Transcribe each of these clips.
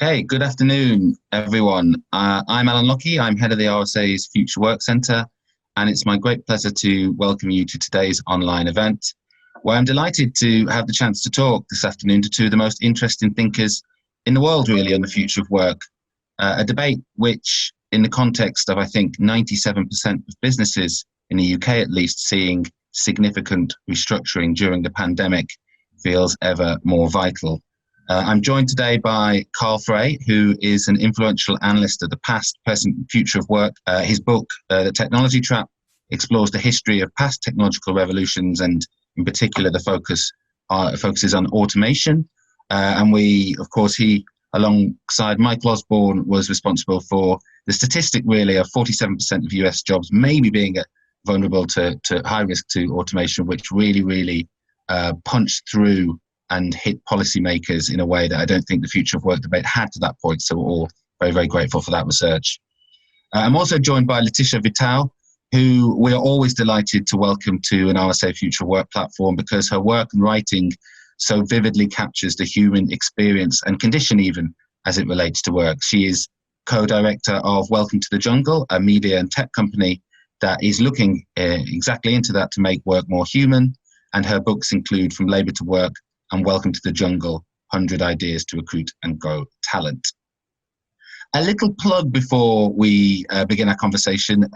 Okay, good afternoon, everyone. I'm Alan Lockey. I'm head of the RSA's Future Work Centre, and it's my great pleasure to welcome you to today's online event, where I'm delighted to have the chance to talk this afternoon to two of the most interesting thinkers in the world, really, on the future of work. A debate which, in the context of, I think, 97% of businesses in the UK, at least, seeing significant restructuring during the pandemic, feels ever more vital. I'm joined today by Karl Frey, who is an influential analyst of the past, present, and future of work. His book, The Technology Trap, explores the history of past technological revolutions, and in particular, the focuses on automation. And he, alongside Michael Osborne, was responsible for the statistic, really, of 47% of US jobs maybe being vulnerable to high risk to automation, which really punched through and hit policymakers in a way that I don't think the future of work debate had to that point. So we're all very, very grateful for that research. I'm also joined by Laetitia Vitaud, who we are always delighted to welcome to an RSA Future Work platform because her work and writing so vividly captures the human experience and condition even as it relates to work. She is co-director of Welcome to the Jungle, a media and tech company that is looking exactly into that to make work more human. And her books include From Labour to Work and Welcome to the Jungle, 100 Ideas to Recruit and Grow Talent. A little plug before we begin our conversation.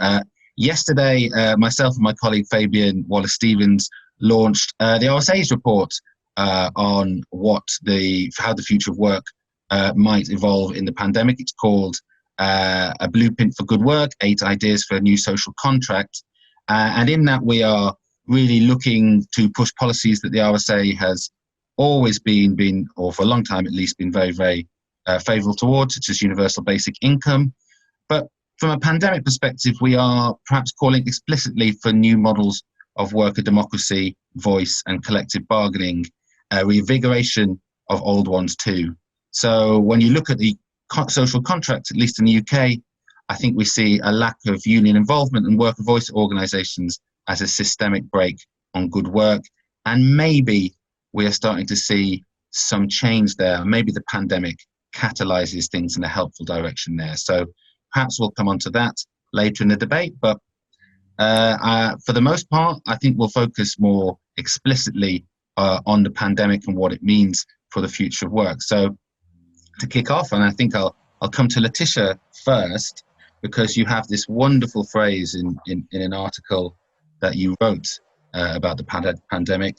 Yesterday, myself and my colleague Fabian Wallace-Stevens launched the RSA's report on how the future of work might evolve in the pandemic. It's called A Blueprint for Good Work, 8 Ideas for a New Social Contract. And in that, we are really looking to push policies that the RSA has always been, or for a long time at least, been very, very favourable towards, such as universal basic income. But from a pandemic perspective, we are perhaps calling explicitly for new models of worker democracy, voice and collective bargaining, reinvigoration of old ones too. So when you look at the social contract, at least in the UK, I think we see a lack of union involvement and worker voice organisations as a systemic break on good work. And maybe we are starting to see some change there. Maybe the pandemic catalyses things in a helpful direction there. So perhaps we'll come on to that later in the debate. But for the most part, I think we'll focus more explicitly on the pandemic and what it means for the future of work. So to kick off, and I think I'll come to Laetitia first, because you have this wonderful phrase in an article that you wrote about the pandemic,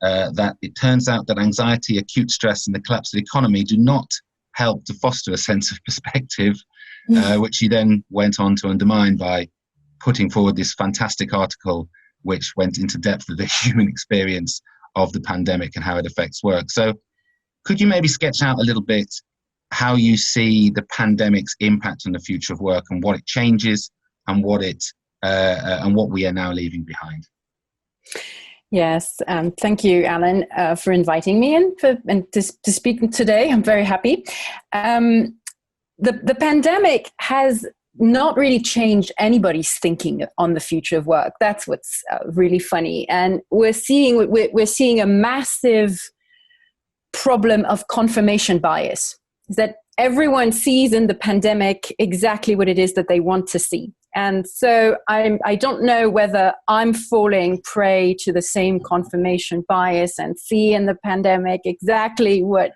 that it turns out that anxiety, acute stress, and the collapse of the economy do not help to foster a sense of perspective, which you then went on to undermine by putting forward this fantastic article which went into depth of the human experience of the pandemic and how it affects work. So could you maybe sketch out a little bit how you see the pandemic's impact on the future of work and what it changes and what we are now leaving behind? Yes, thank you, Alan, for inviting me and to speak today. I'm very happy. The pandemic has not really changed anybody's thinking on the future of work. That's what's really funny, and we're seeing a massive problem of confirmation bias. Is that everyone sees in the pandemic exactly what it is that they want to see. And so I don't know whether I'm falling prey to the same confirmation bias and see in the pandemic exactly what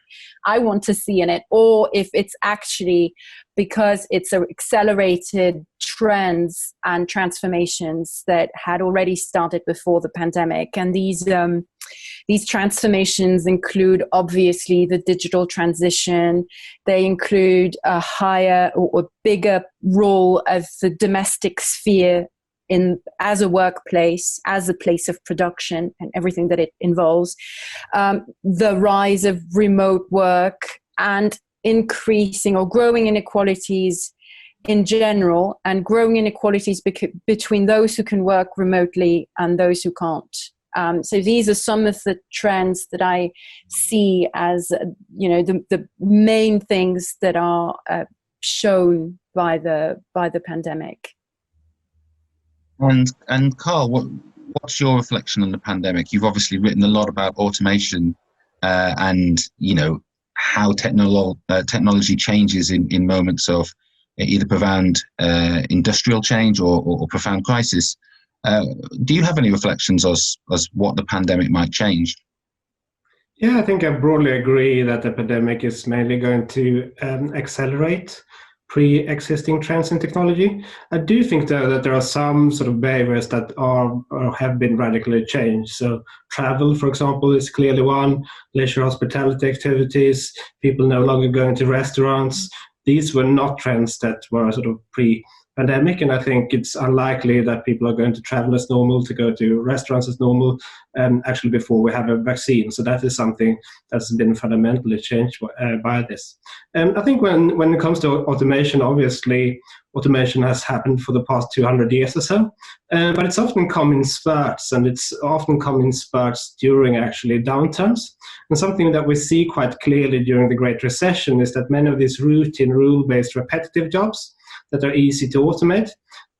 I want to see in it, or if it's actually because it's accelerated trends and transformations that had already started before the pandemic. And these transformations include, obviously, the digital transition. They include a higher or bigger role of the domestic sphere as a workplace, as a place of production, and everything that it involves. The rise of remote work and increasing or growing inequalities in general, and growing inequalities between those who can work remotely and those who can't. So these are some of the trends that I see as, the main things that are shown by the pandemic. And Karl, what's your reflection on the pandemic? You've obviously written a lot about automation, and how technology changes in moments of either profound industrial change or profound crisis. Do you have any reflections as what the pandemic might change? Yeah, I think I broadly agree that the pandemic is mainly going to accelerate pre-existing trends in technology. I do think, though, that there are some sort of behaviors that are or have been radically changed. So travel, for example, is clearly one. Leisure hospitality activities, people no longer going to restaurants. These were not trends that were sort of pre-pandemic, and I think it's unlikely that people are going to travel as normal, to go to restaurants as normal, actually before we have a vaccine. So that is something that's been fundamentally changed by this. I think when it comes to automation, obviously automation has happened for the past 200 years or so, but it's often come in spurts, and it's often come in spurts during actually downturns. And something that we see quite clearly during the Great Recession is that many of these routine, rule-based, repetitive jobs that are easy to automate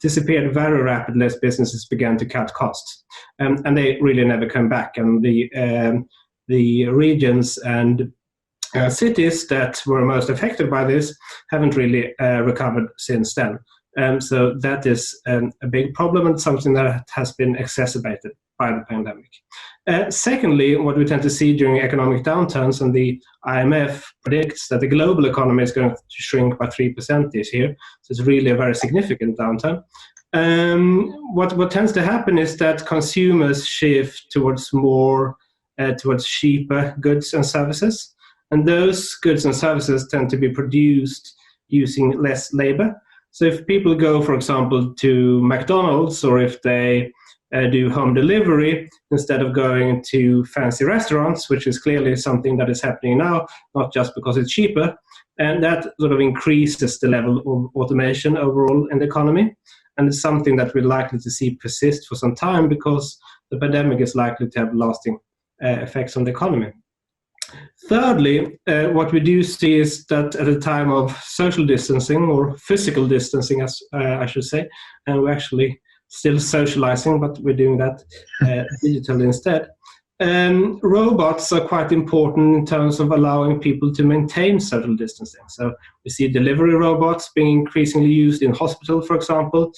disappeared very rapidly as businesses began to cut costs, and they really never come back. And the regions and cities that were most affected by this haven't really recovered since then. So that is a big problem, and something that has been exacerbated by the pandemic. Secondly, what we tend to see during economic downturns, and the IMF predicts that the global economy is going to shrink by 3% this year, so it's really a very significant downturn. What tends to happen is that consumers shift towards cheaper goods and services, and those goods and services tend to be produced using less labor. So if people go, for example, to McDonald's, or if they do home delivery instead of going to fancy restaurants, which is clearly something that is happening now, not just because it's cheaper, and that sort of increases the level of automation overall in the economy. And it's something that we're likely to see persist for some time, because the pandemic is likely to have lasting effects on the economy. Thirdly, what we do see is that at a time of social distancing, or physical distancing, as I should say, and we're actually still socializing, but we're doing that digitally instead. Robots are quite important in terms of allowing people to maintain social distancing. So we see delivery robots being increasingly used in hospital, for example.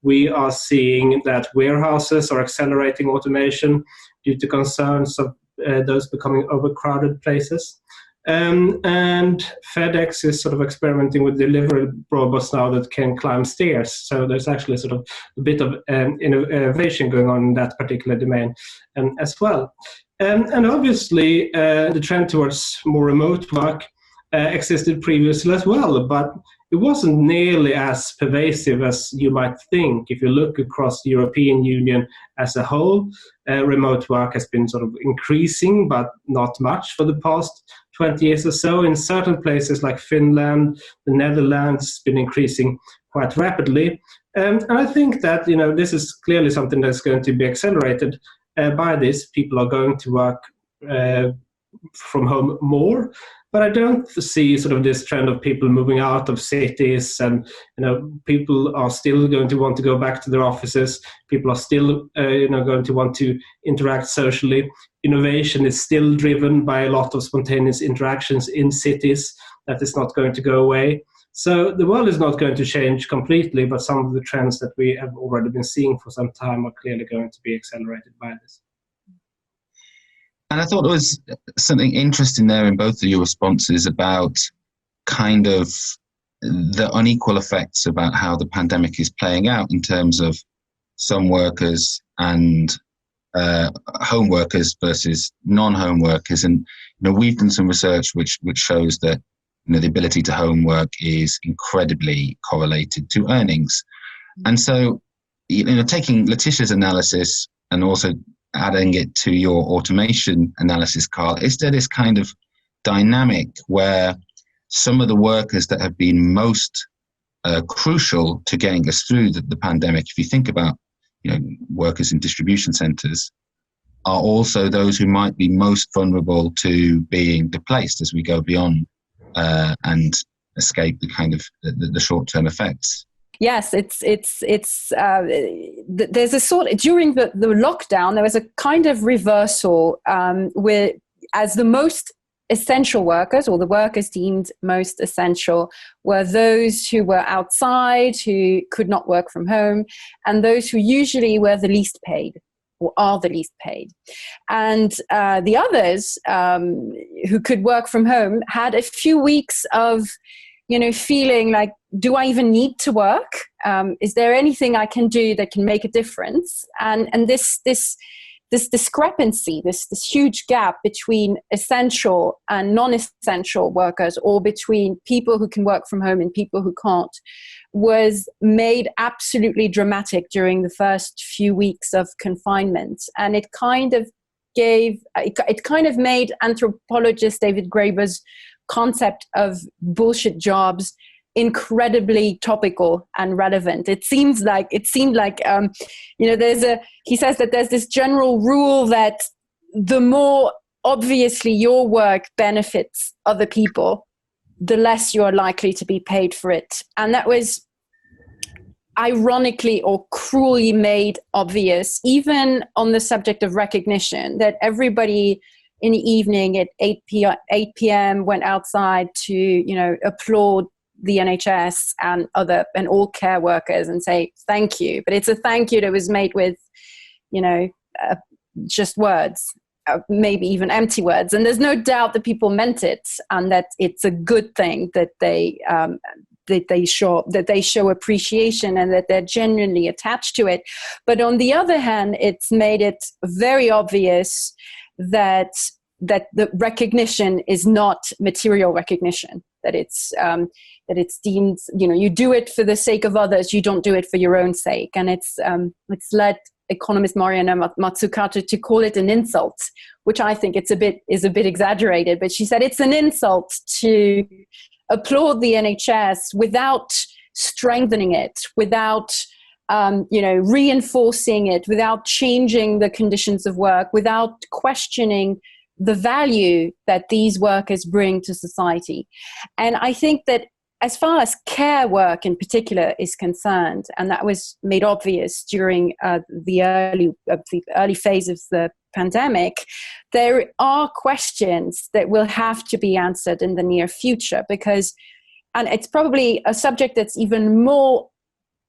We are seeing that warehouses are accelerating automation due to concerns of those becoming overcrowded places. And FedEx is sort of experimenting with delivery robots now that can climb stairs. So there's actually sort of a bit of innovation going on in that particular domain as well. And obviously, the trend towards more remote work existed previously as well, but it wasn't nearly as pervasive as you might think. If you look across the European Union as a whole, remote work has been sort of increasing, but not much for the past 20 years or so. In certain places like Finland, the Netherlands, it's been increasing quite rapidly. And I think that, this is clearly something that's going to be accelerated by this. People are going to work from home more. But I don't see sort of this trend of people moving out of cities, and people are still going to want to go back to their offices. People are still going to want to interact socially. Innovation is still driven by a lot of spontaneous interactions in cities. That is not going to go away. So the world is not going to change completely, but some of the trends that we have already been seeing for some time are clearly going to be accelerated by this. And I thought there was something interesting there in both of your responses about kind of the unequal effects about how the pandemic is playing out in terms of some workers and home workers versus non-home workers. And we've done some research which shows that the ability to home work is incredibly correlated to earnings. And so, taking Laetitia's analysis and also adding it to your automation analysis, Karl, is there this kind of dynamic where some of the workers that have been most crucial to getting us through the pandemic, if you think about workers in distribution centres, are also those who might be most vulnerable to being displaced as we go beyond and escape the kind of the short-term effects? Yes, there's a sort during the lockdown, there was a kind of reversal where as the most essential workers, or the workers deemed most essential, were those who were outside, who could not work from home, and those who usually were the least paid, or are the least paid. And the others who could work from home had a few weeks of, feeling like, do I even need to work? Is there anything I can do that can make a difference? And this discrepancy, this huge gap between essential and non-essential workers, or between people who can work from home and people who can't, was made absolutely dramatic during the first few weeks of confinement. And it kind of made anthropologist David Graeber's concept of bullshit jobs incredibly topical and relevant. It seemed like he says that there's this general rule that the more obviously your work benefits other people, the less you're likely to be paid for it. And that was ironically or cruelly made obvious, even on the subject of recognition, that everybody in the evening at 8 p.m. went outside to, applaud the NHS and all care workers and say thank you. But it's a thank you that was made with, just words, maybe even empty words. And there's no doubt that people meant it, and that it's a good thing that they show appreciation and that they're genuinely attached to it. But on the other hand, it's made it very obvious that the recognition is not material recognition, that it's deemed, you do it for the sake of others, you don't do it for your own sake. And it's led economist Mariana Mazzucato to call it an insult, which I think is a bit exaggerated. But she said it's an insult to applaud the NHS without strengthening it, without reinforcing it, without changing the conditions of work, without questioning the value that these workers bring to society. And I think that as far as care work in particular is concerned, and that was made obvious during the early phase of the pandemic, there are questions that will have to be answered in the near future, and it's probably a subject that's even more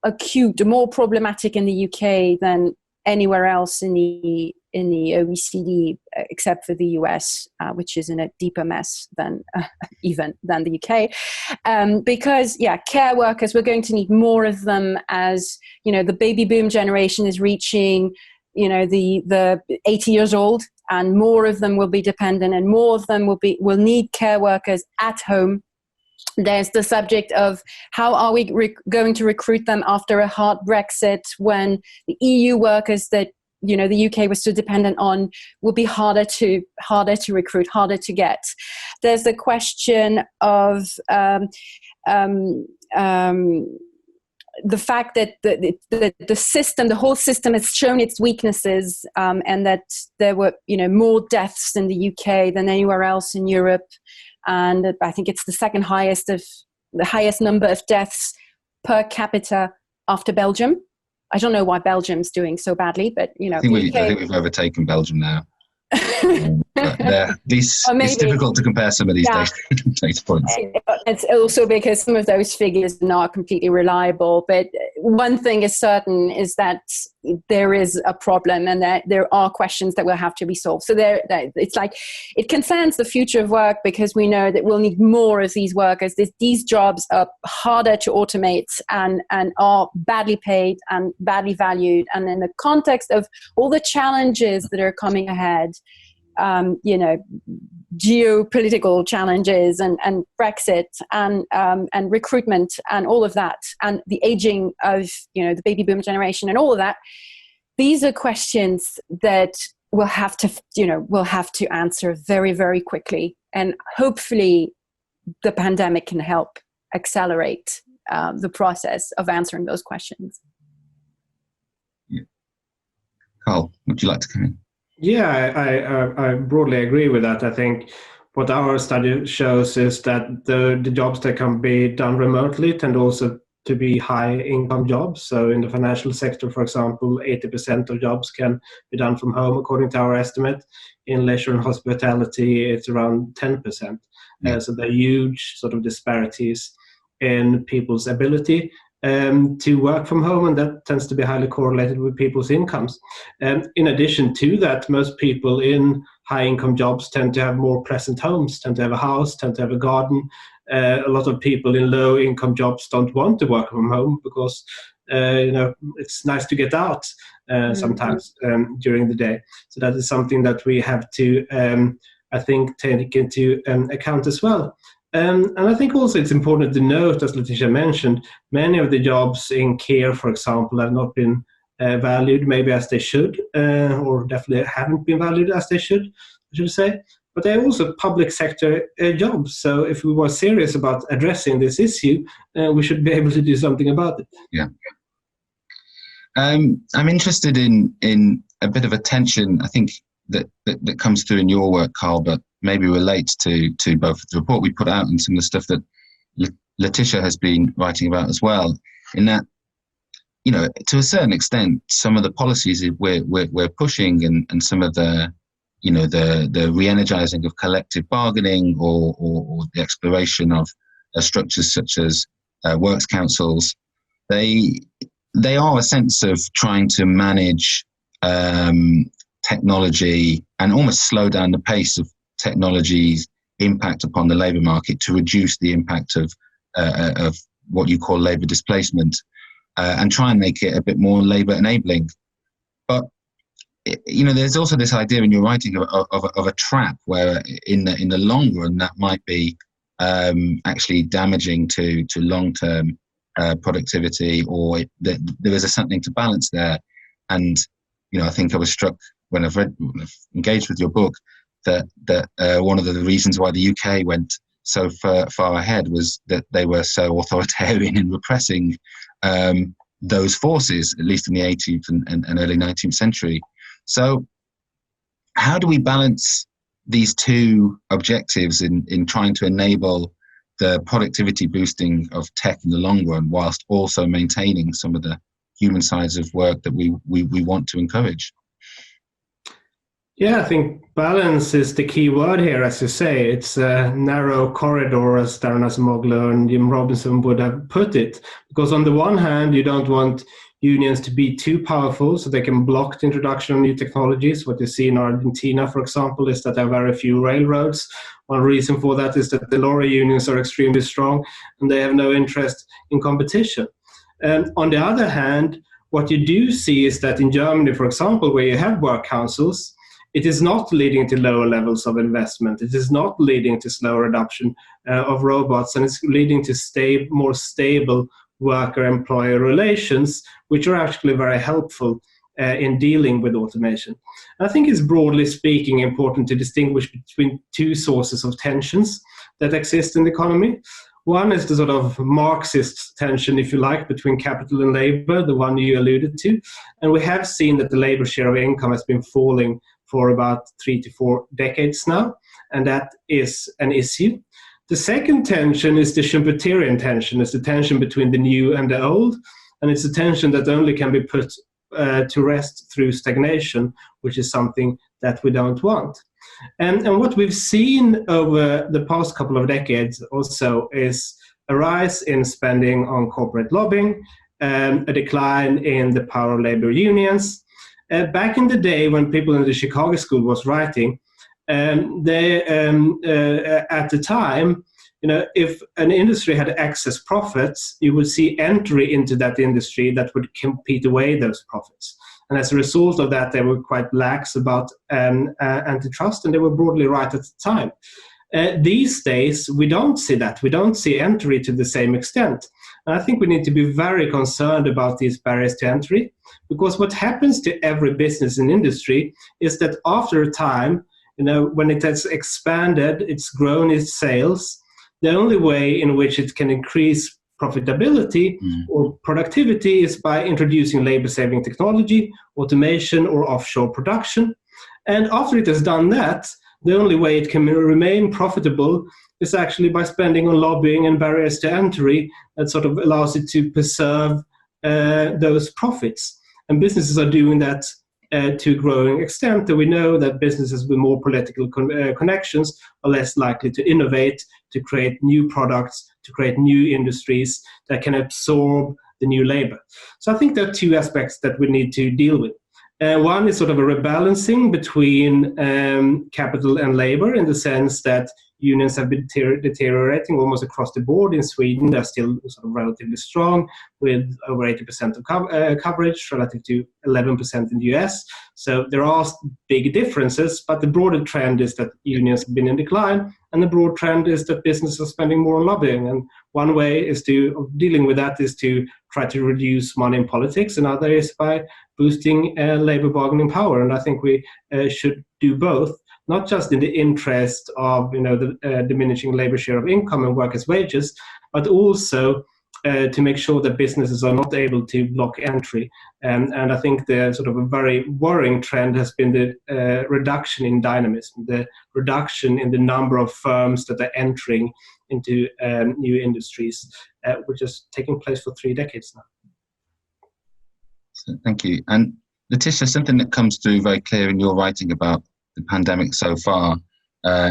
acute, more problematic in the UK than anywhere else in the OECD, except for the US, which is in a deeper mess than the UK. Because care workers, we're going to need more of them as, the baby boom generation is reaching, the 80 years old, and more of them will be dependent, and more of them will need care workers at home. There's the subject of how are we going to recruit them after a hard Brexit, when the EU workers that the UK was so dependent on will be harder to recruit, harder to get. There's the question of the fact that the system, the whole system, has shown its weaknesses, and that there were more deaths in the UK than anywhere else in Europe. And I think it's the highest number of deaths per capita after Belgium. I don't know why Belgium's doing so badly, but I think we've overtaken Belgium now. It's difficult to compare some of these data points. It's also because some of those figures are not completely reliable. But one thing is certain is that there is a problem, and that there are questions that will have to be solved. So it's like it concerns the future of work, because we know that we'll need more of these workers. These jobs are harder to automate and are badly paid and badly valued. And in the context of all the challenges that are coming ahead, geopolitical challenges and Brexit and recruitment and all of that, and the aging of the baby boom generation and all of that, these are questions that we'll have to answer very, very quickly. And hopefully the pandemic can help accelerate the process of answering those questions. Yeah. Karl, would you like to come in? Yeah, I broadly agree with that. I think what our study shows is that the jobs that can be done remotely tend also to be high-income jobs. So in the financial sector, for example, 80% of jobs can be done from home, according to our estimate. In leisure and hospitality, it's around 10%. So there are huge sort of disparities in people's ability to work from home, and that tends to be highly correlated with people's incomes. In addition to that, most people in high-income jobs tend to have more pleasant homes, tend to have a house, tend to have a garden. A lot of people in low-income jobs don't want to work from home because it's nice to get out sometimes during the day. So that is something that we have to, I think, take into account as well. And I think also it's important to note, as Laetitia mentioned, many of the jobs in care, for example, have not been valued maybe as they should, or definitely haven't been valued as they should, I should say. But they're also public sector jobs. So if we were serious about addressing this issue, we should be able to do something about it. Yeah. I'm interested in a bit of a tension, I think, that comes through in your work, Karl, but maybe relates to both the report we put out and some of the stuff that Laetitia has been writing about as well, in that, to a certain extent, some of the policies we're pushing and some of the re-energizing of collective bargaining or the exploration of structures such as works councils, they are a sense of trying to manage technology and almost slow down the pace of technology's impact upon the labour market to reduce the impact of what you call labour displacement and try and make it a bit more labour enabling. But there's also this idea in your writing of a trap where in the long run that might be actually damaging to long-term productivity, or that there is something to balance there. And I think I was struck when I've engaged with your book that one of the reasons why the UK went so far ahead was that they were so authoritarian in repressing those forces, at least in the 18th and early 19th century. So how do we balance these two objectives in trying to enable the productivity boosting of tech in the long run, whilst also maintaining some of the human sides of work that we want to encourage? Yeah, I think balance is the key word here, as you say. It's a narrow corridor, as Darren Acemoglu and Jim Robinson would have put it. Because on the one hand, you don't want unions to be too powerful so they can block the introduction of new technologies. What you see in Argentina, for example, is that there are very few railroads. One reason for that is that the lorry unions are extremely strong and they have no interest in competition. On the other hand, what you do see is that in Germany, for example, where you have work councils, it is not leading to lower levels of investment. It is not leading to slower adoption of robots, and it's leading to more stable worker-employer relations, which are actually very helpful in dealing with automation. I think it's broadly speaking important to distinguish between two sources of tensions that exist in the economy. One is the sort of Marxist tension, if you like, between capital and labor, the one you alluded to. And we have seen that the labor share of income has been falling for about 3 to 4 decades now, and that is an issue. The second tension is the Schumpeterian tension. It's the tension between the new and the old, and it's a tension that only can be put to rest through stagnation, which is something that we don't want. And what we've seen over the past couple of decades also is a rise in spending on corporate lobbying, a decline in the power of labor unions. Back in the day when people in the Chicago School was writing, at the time, if an industry had excess profits, you would see entry into that industry that would compete away those profits. And as a result of that, they were quite lax about antitrust, and they were broadly right at the time. These days, we don't see that. We don't see entry to the same extent. And I think we need to be very concerned about these barriers to entry, because what happens to every business and industry is that after a time, when it has expanded, it's grown its sales, the only way in which it can increase profitability or productivity is by introducing labor-saving technology, automation, or offshore production. And after it has done that, the only way it can remain profitable is actually by spending on lobbying and barriers to entry that sort of allows it to preserve those profits. And businesses are doing that to a growing extent. And we know that businesses with more political connections are less likely to innovate, to create new products, to create new industries that can absorb the new labor. So I think there are two aspects that we need to deal with. One is sort of a rebalancing between capital and labor, in the sense that unions have been deteriorating almost across the board. In Sweden, they're still sort of relatively strong, with over 80% of coverage relative to 11% in the US. So there are big differences, but the broader trend is that unions have been in decline, and the broad trend is that businesses are spending more on lobbying. And one way of dealing with that is to try to reduce money in politics, and other is by boosting labor bargaining power. And I think we should do both, not just in the interest of the diminishing labor share of income and workers' wages, but also to make sure that businesses are not able to block entry. And I think the sort of a very worrying trend has been the reduction in dynamism, the reduction in the number of firms that are entering into new industries, which is taking place for 3 decades now. Thank you. And Laetitia, something that comes through very clear in your writing about the pandemic so far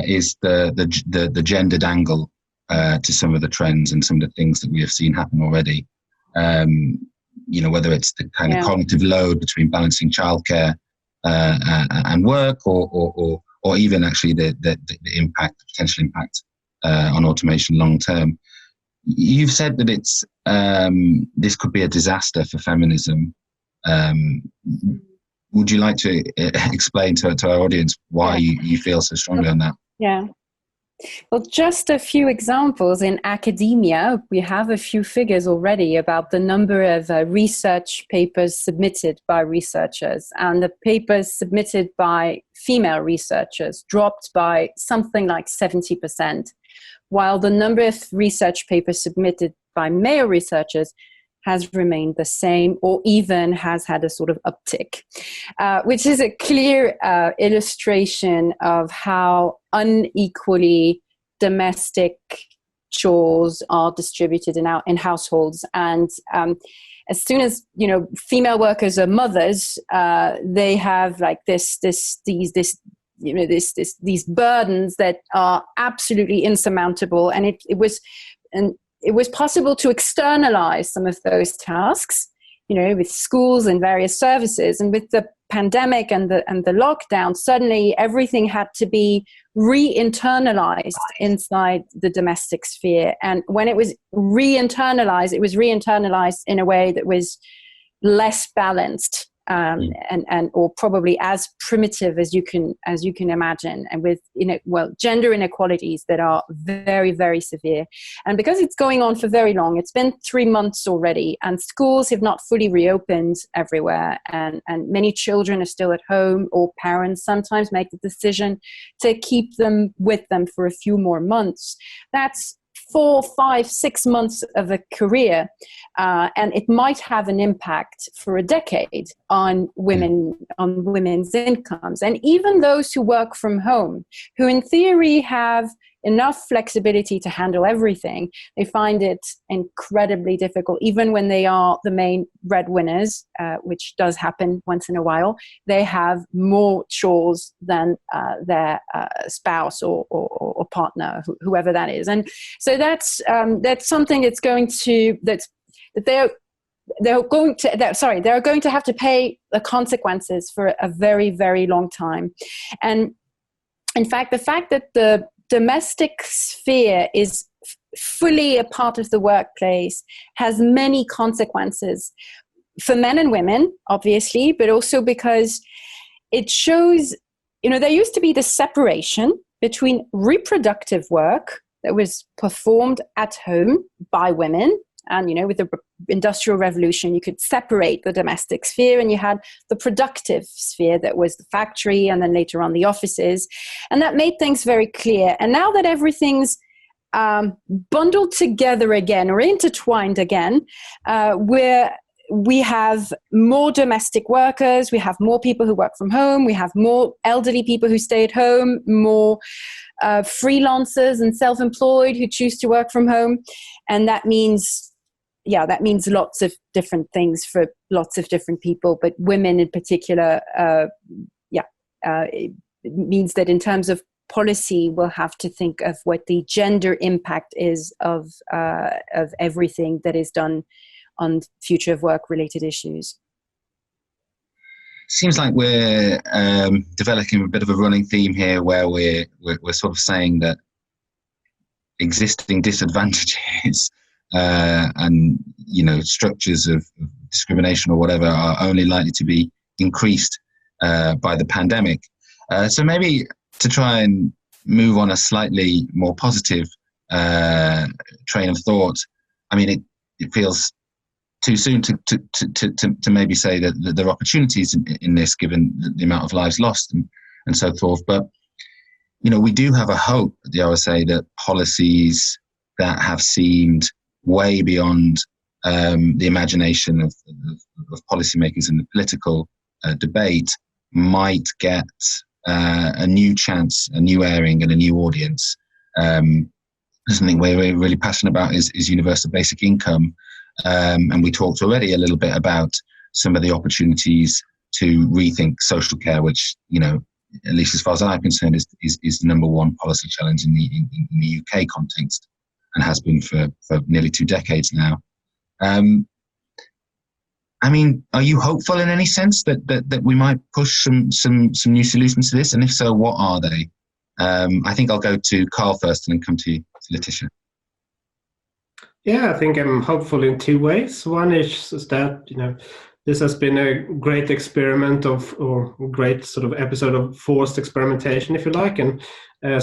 is the gendered angle to some of the trends and some of the things that we have seen happen already. Whether it's the kind of cognitive load between balancing childcare and work, or even actually the potential impact on automation long term. You've said that it's this could be a disaster for feminism. Would you like to explain to our audience why you feel so strongly on that? Yeah. Well, just a few examples. In academia, we have a few figures already about the number of research papers submitted by researchers, and the papers submitted by female researchers dropped by something like 70%, while the number of research papers submitted by male researchers has remained the same, or even has had a sort of uptick, which is a clear illustration of how unequally domestic chores are distributed in households. And as soon as female workers are mothers, they have like these burdens that are absolutely insurmountable, and it was possible to externalize some of those tasks, with schools and various services. And with the pandemic and the lockdown, suddenly everything had to be re-internalized inside the domestic sphere. And when it was re-internalized in a way that was less balanced, and or probably as primitive as you can imagine, and with gender inequalities that are very, very severe. And because it's going on for very long, it's been 3 months already, and schools have not fully reopened everywhere, and many children are still at home, or parents sometimes make the decision to keep them with them for a few more months. That's 4, 5, 6 months of a career, and it might have an impact for a decade on women's incomes. And even those who work from home, who in theory have enough flexibility to handle everything, they find it incredibly difficult. Even when they are the main breadwinners, which does happen once in a while, they have more chores than their spouse or partner, whoever that is. And so that's something that's going to they're going to have to pay the consequences for a very, very long time. And in fact, the fact that the domestic sphere is fully a part of the workplace has many consequences for men and women, obviously, but also because it shows, there used to be the separation between reproductive work that was performed at home by women. And, with the Industrial Revolution, you could separate the domestic sphere, and you had the productive sphere that was the factory, and then later on the offices. And that made things very clear. And now that everything's bundled together again, or intertwined again, we're we have more domestic workers, we have more people who work from home, we have more elderly people who stay at home, more freelancers and self-employed who choose to work from home. And that means lots of different things for lots of different people, but women in particular, it means that in terms of policy, we'll have to think of what the gender impact is of everything that is done on future of work related issues. Seems like we're developing a bit of a running theme here, where we're sort of saying that existing disadvantages and structures of discrimination or whatever are only likely to be increased by the pandemic. So maybe to try and move on a slightly more positive train of thought. I mean, it feels too soon to maybe say that there are opportunities in this, given the amount of lives lost and so forth. But, we do have a hope at the RSA that policies that have seemed way beyond the imagination of policymakers in the political debate might get a new chance, a new airing and a new audience. Something we're really passionate about is universal basic income. And we talked already a little bit about some of the opportunities to rethink social care, which, at least as far as I'm concerned, is the number one policy challenge in the UK context, and has been for nearly 2 decades now. I mean, are you hopeful in any sense that we might push some new solutions to this? And if so, what are they? I think I'll go to Karl first and then come to you, Laetitia. Yeah, I think I'm hopeful in 2 ways. One is that, this has been a great experiment or great sort of episode of forced experimentation, if you like. And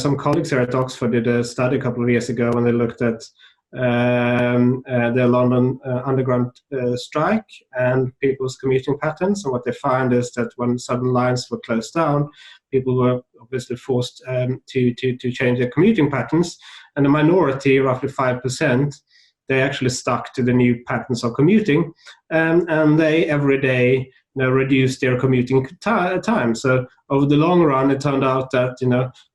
some colleagues here at Oxford did a study a couple of years ago when they looked at the London Underground strike and people's commuting patterns. And what they found is that when Southern lines were closed down, people were obviously forced to change their commuting patterns. And the minority, roughly 5%, they actually stuck to the new patterns of commuting, and they every day reduced their commuting time. So over the long run, it turned out that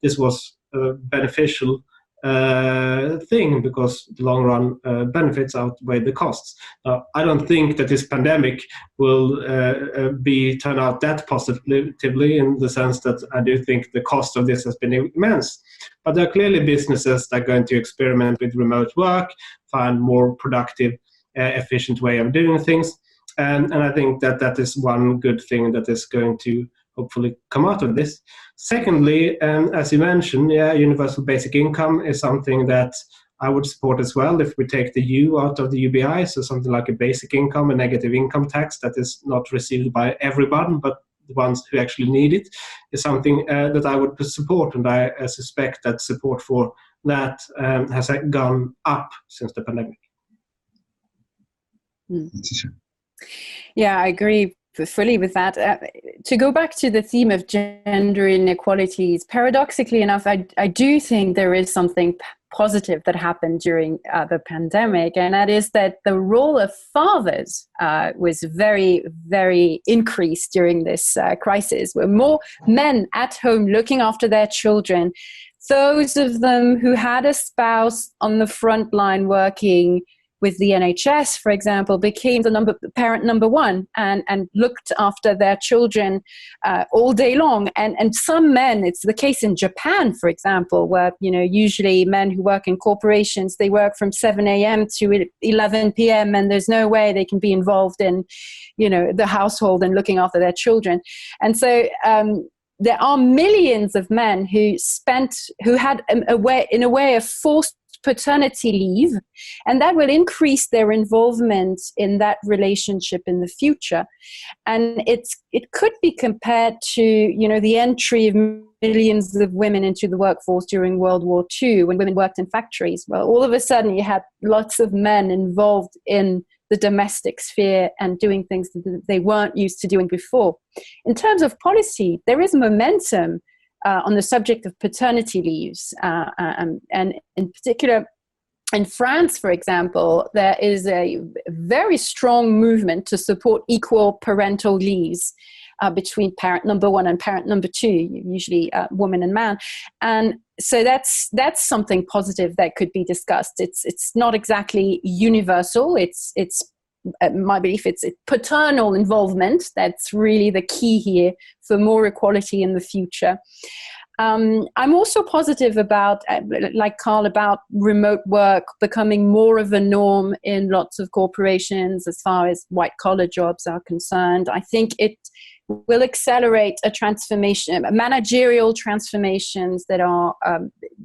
this was a beneficial thing, because the long run benefits outweigh the costs. Now, I don't think that this pandemic will turn out that positively, in the sense that I do think the cost of this has been immense. But there are clearly businesses that are going to experiment with remote work, find more productive, efficient way of doing things. And I think that is one good thing that is going to hopefully come out of this. Secondly, as you mentioned, universal basic income is something that I would support as well if we take the U out of the UBI, so something like a basic income, a negative income tax that is not received by everyone, but the ones who actually need it, is something that I would support, and I suspect that support for that has gone up since the pandemic. Yeah, I agree fully with that. To go back to the theme of gender inequalities, paradoxically enough, I do think there is something positive that happened during the pandemic, and that is that the role of fathers was very, very increased during this crisis. Were more men at home looking after their children. Those of them who had a spouse on the front line working with the NHS, for example, became the parent number one and looked after their children all day long. And some men, it's the case in Japan, for example, where, usually men who work in corporations, they work from 7 a.m. to 11 p.m. and there's no way they can be involved in, the household and looking after their children. And so there are millions of men who had in a way a forced paternity leave, and that will increase their involvement in that relationship in the future. And it could be compared to the entry of millions of women into the workforce during World War II, when women worked in factories. Well, all of a sudden you had lots of men involved in the domestic sphere and doing things that they weren't used to doing before. In terms of policy, there is momentum on the subject of paternity leaves, and in particular, In France, for example, there is a very strong movement to support equal parental leaves between parent number one and parent number two, usually woman and man. And so that's something positive that could be discussed. It's not exactly universal. It's my belief, it's paternal involvement that's really the key here for more equality in the future. I'm also positive about, like Karl, about remote work becoming more of a norm in lots of corporations as far as white-collar jobs are concerned. I think it will accelerate a transformation, managerial transformations that are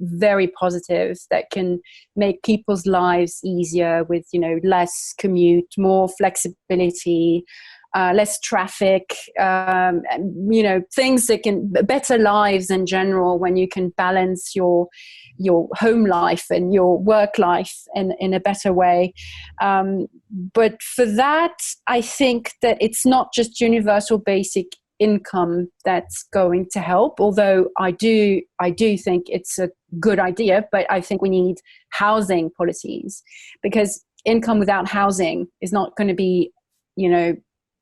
very positive, that can make people's lives easier with, less commute, more flexibility, less traffic, things that can better lives in general when you can balance your home life and your work life in a better way. But for that, I think that it's not just universal basic income that's going to help, although I do think it's a good idea, but I think we need housing policies, because income without housing is not going to be,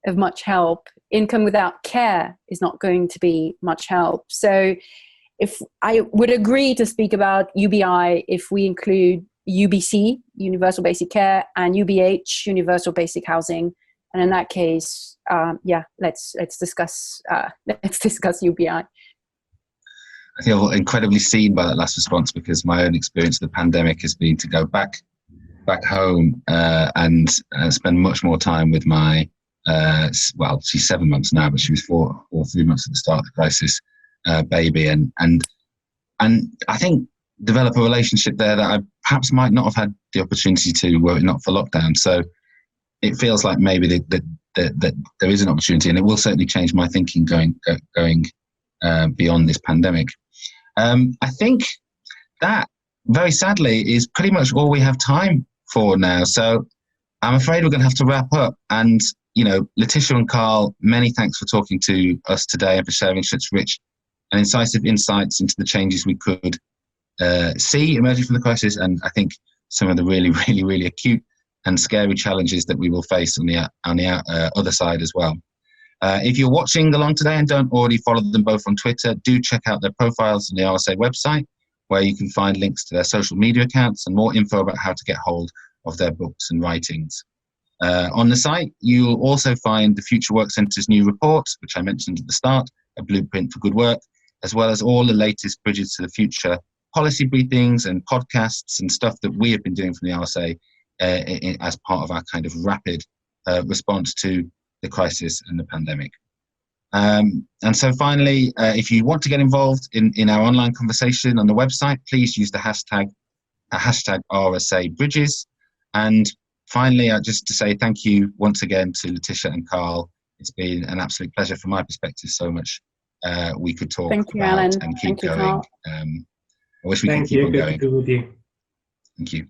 of much help. Income without care is not going to be much help. So if I would agree to speak about UBI if we include UBC, Universal Basic Care, and UBH, Universal Basic Housing. And in that case, let's discuss UBI. I feel incredibly seen by that last response, because my own experience of the pandemic has been to go back home and spend much more time with my she's 7 months now, but she was 4 or 3 months at the start of the crisis, baby, and I think develop a relationship there that I perhaps might not have had the opportunity to were it not for lockdown. So it feels like maybe that there is an opportunity, and it will certainly change my thinking going beyond this pandemic. I think that, very sadly, is pretty much all we have time for now. So I'm afraid we're going to have to wrap up. And Laetitia and Karl, many thanks for talking to us today and for sharing such rich and incisive insights into the changes we could see emerging from the crisis, and I think some of the really, really, really acute and scary challenges that we will face on the other side as well. If you're watching along today and don't already follow them both on Twitter, do check out their profiles on the RSA website, where you can find links to their social media accounts and more info about how to get hold of their books and writings. On the site, you'll also find the Future Work Centre's new report, which I mentioned at the start, A Blueprint for Good Work, as well as all the latest Bridges to the Future policy briefings and podcasts and stuff that we have been doing from the RSA as part of our kind of rapid response to the crisis and the pandemic. And so finally, if you want to get involved in our online conversation on the website, please use the hashtag RSA Bridges. And finally, just to say thank you once again to Laetitia and Karl. It's been an absolute pleasure from my perspective. So much we could talk Thank you, about Alan. and keep Thank you, going. Karl. I wish we could keep on going. Good to be with you. Thank you.